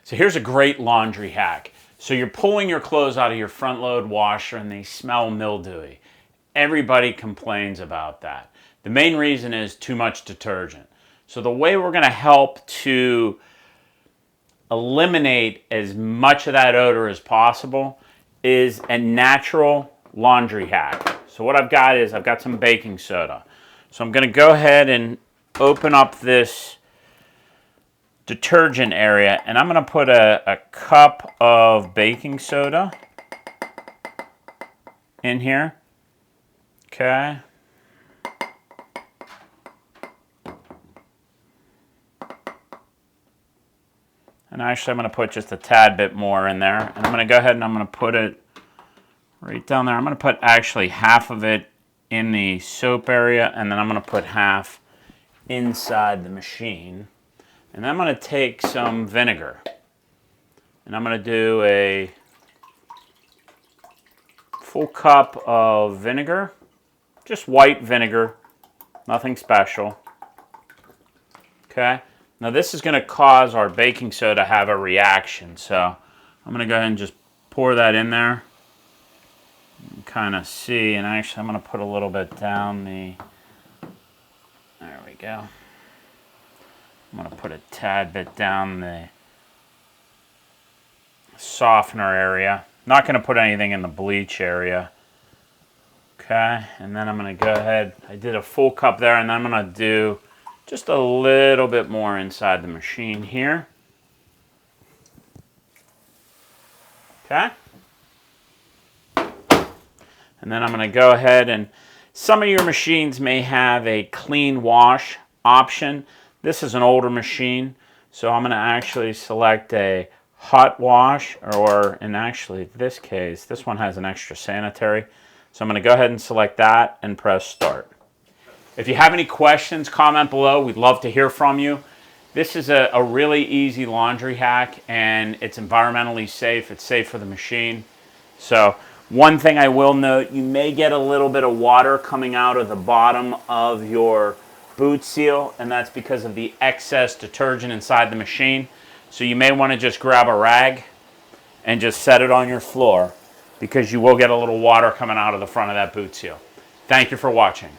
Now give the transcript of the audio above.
So here's a great laundry hack. So you're pulling your clothes out of your front load washer and they smell mildewy. Everybody complains about that. The main reason is too much detergent. So the way we're going to help to eliminate as much of that odor as possible is a natural laundry hack. So what I've got is I've got some baking soda. So I'm going to go ahead and open up this detergent area and I'm going to put a cup of baking soda in here. Okay. And actually I'm going to put just a tad bit more in there. And I'm going to go ahead and I'm going to put it right down there. I'm going to put actually half of it in the soap area and then I'm going to put half inside the machine. And I'm going to take some vinegar. And I'm going to do a full cup of vinegar. Just white vinegar. Nothing special. Okay. Now this is going to cause our baking soda to have a reaction. So I'm going to go ahead and just pour that in there. Kind of see. And actually I'm going to put a little bit down the... There we go. I'm going to put a tad bit down the softener area. Not going to put anything in the bleach area. Okay, and then I'm going to go ahead. I did a full cup there, and then I'm going to do just a little bit more inside the machine here. Okay. And then I'm going to go ahead and some of your machines may have a clean wash option. This is an older machine, so I'm going to actually select a hot wash, or in actually this case, this one has an extra sanitary. So I'm going to go ahead and select that and press start. If you have any questions, comment below. We'd love to hear from you. This is a really easy laundry hack and it's environmentally safe. It's safe for the machine. So one thing I will note, you may get a little bit of water coming out of the bottom of your boot seal, and that's because of the excess detergent inside the machine. So you may want to just grab a rag and just set it on your floor because you will get a little water coming out of the front of that boot seal. Thank you for watching.